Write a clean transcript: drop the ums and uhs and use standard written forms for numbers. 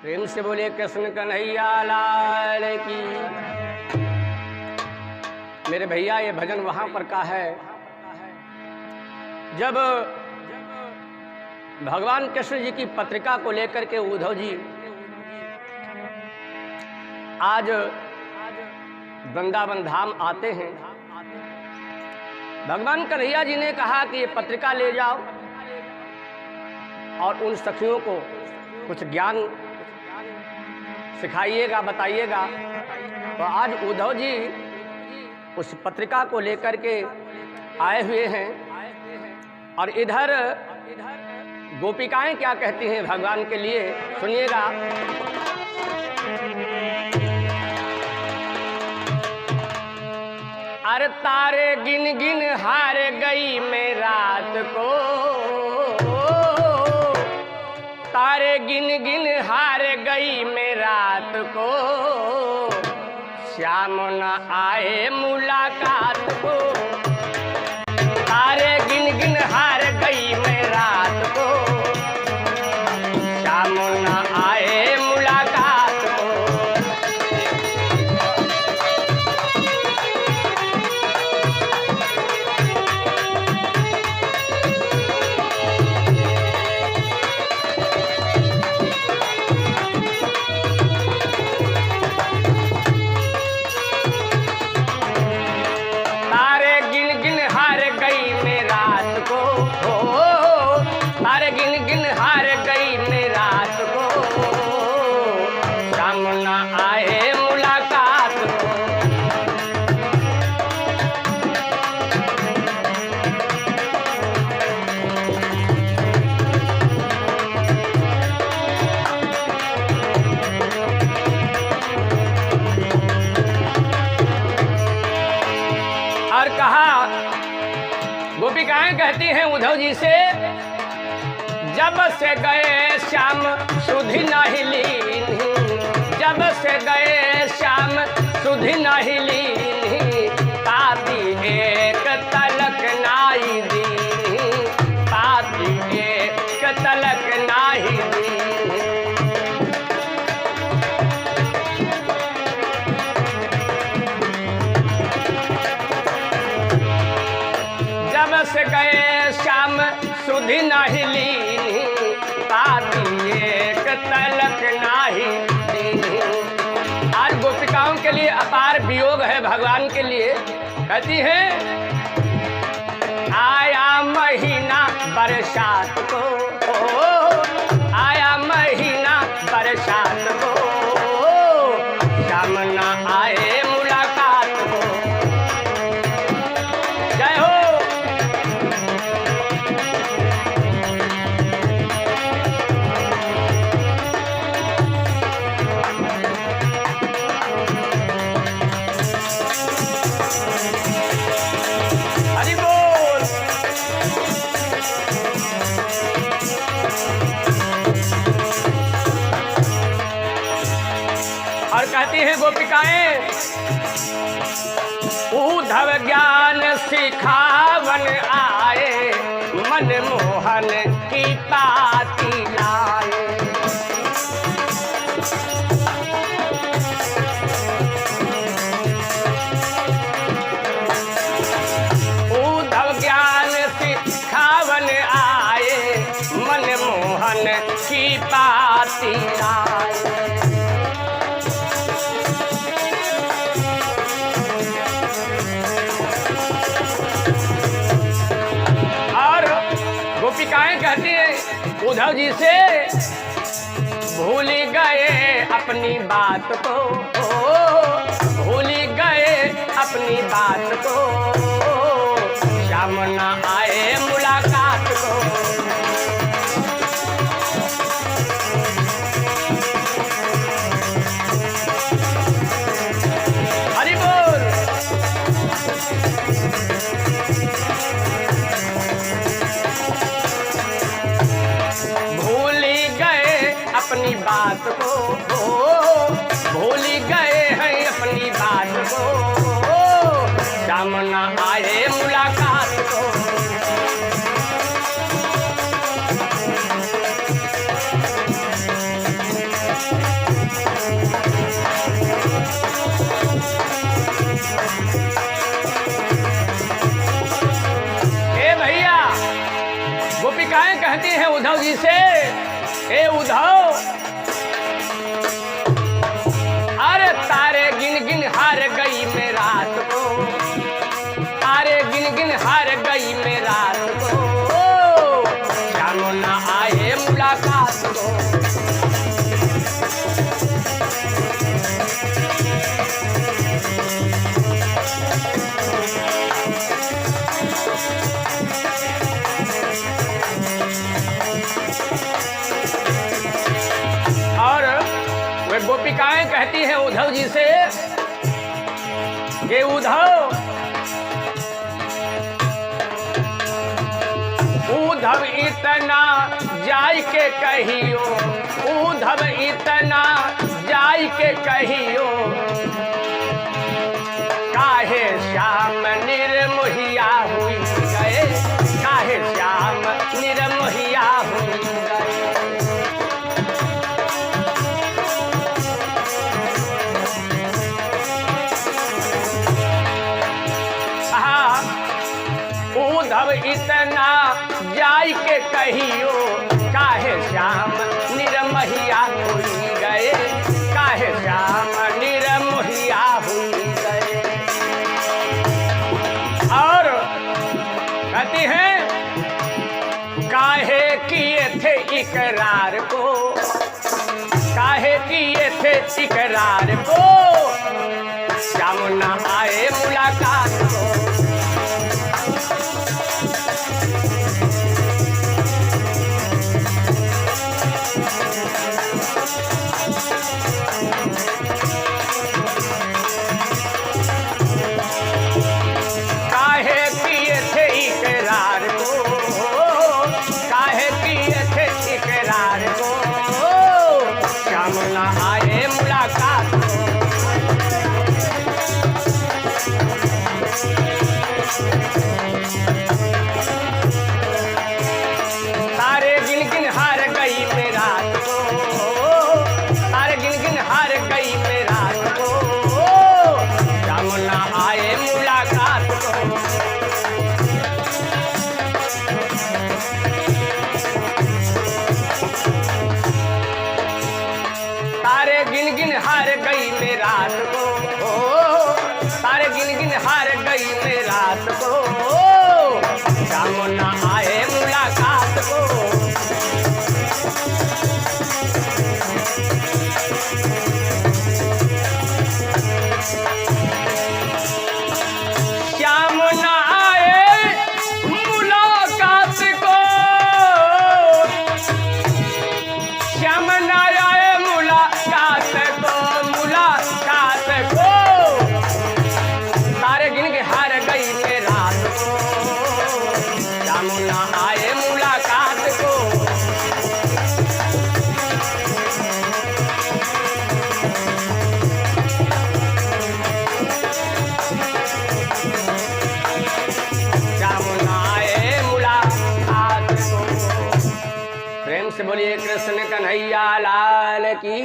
प्रेम से बोले कृष्ण कन्हैया लाल की। मेरे भैया ये भजन वहां पर का है जब भगवान कृष्ण जी की पत्रिका को लेकर के उद्धव जी आज वृंदावन धाम आते हैं। भगवान कन्हैया जी ने कहा कि ये पत्रिका ले जाओ और उन सखियों को कुछ ज्ञान सिखाइएगा, बताइएगा। तो आज उद्धव जी उस पत्रिका को लेकर के आए हुए हैं और इधर गोपिकाएं क्या कहती हैं भगवान के लिए, सुनिएगा। अरे तारे गिन गिन हार गई मैं रात को, तारे गिन गिन हार गई मैं रात को, श्याम न आए मुलाकात को। तारे गिन गिन हार गई मैं रात को, श्याम न आए मुलाकात को। और कहा, गोपिकाएं कहती हैं उद्धव जी से, जब से गए श्याम सुधि नहीं लीन, जब से गए श्याम सुधि नहीं लीन, पाती एक तलक नाई दीन, पाती एक तलक नाई दीन। से गए श्याम सुधि नहीं लीनी, पाती एक तलक नाही दीनी। आज गोपिकाओं के लिए अपार वियोग है भगवान के लिए। कहती है, आया महीना बरसात को, आया महीना बरसात को, श्याम न आए मुलाकात को। जय हो। और कहती हैं गोपिकाएं, उद्धव ज्ञान सिखावन आए, मन मोहन की पाती लाए। उद्धव ज्ञान सिखावन आए, मन मोहन की पाती लाए। गोपिकाएं कहती हैं उद्धव जी से, भूल गए अपनी बात को, भूल गए अपनी बात को, श्याम न आए मुलाकात को। हरि बोल। अपनी बात को भूल गए हैं, अपनी बात को, श्याम न आए मुलाकात को। वे गोपिकाएं कहती हैं उद्धव जी से कि उद्धव उद्धव इतना जाय के कहियो, उद्धव इतना जाय के कहियो, काहे श्याम निर्मोहिया हुई गए, काहे श्याम निर्मोहिया हुई गए। उद्धव इतना जाय के कहियो, काहे श्याम निर्मोहिया हुई गए, काहे श्याम निर्मोहिया हुई गए। और कहती हैं काहे किए थे इकरार को, काहे किए थे इकरार को, श्याम न आए मुलाकात को। हार गई मैं रात को, तारे गिन गिन हार गई मैं रात को, श्याम न आए मुलाकात को। श्याम न आए मुलाकात को, श्याम न आए मुलाकात को, मुलाकात को। तारे गिन के हार गई मैं रात को, श्याम न आए मुलाकात को। श्याम न आए मुलाकात को। प्रेम से बोलिए कृष्ण कन्हैया लाल की।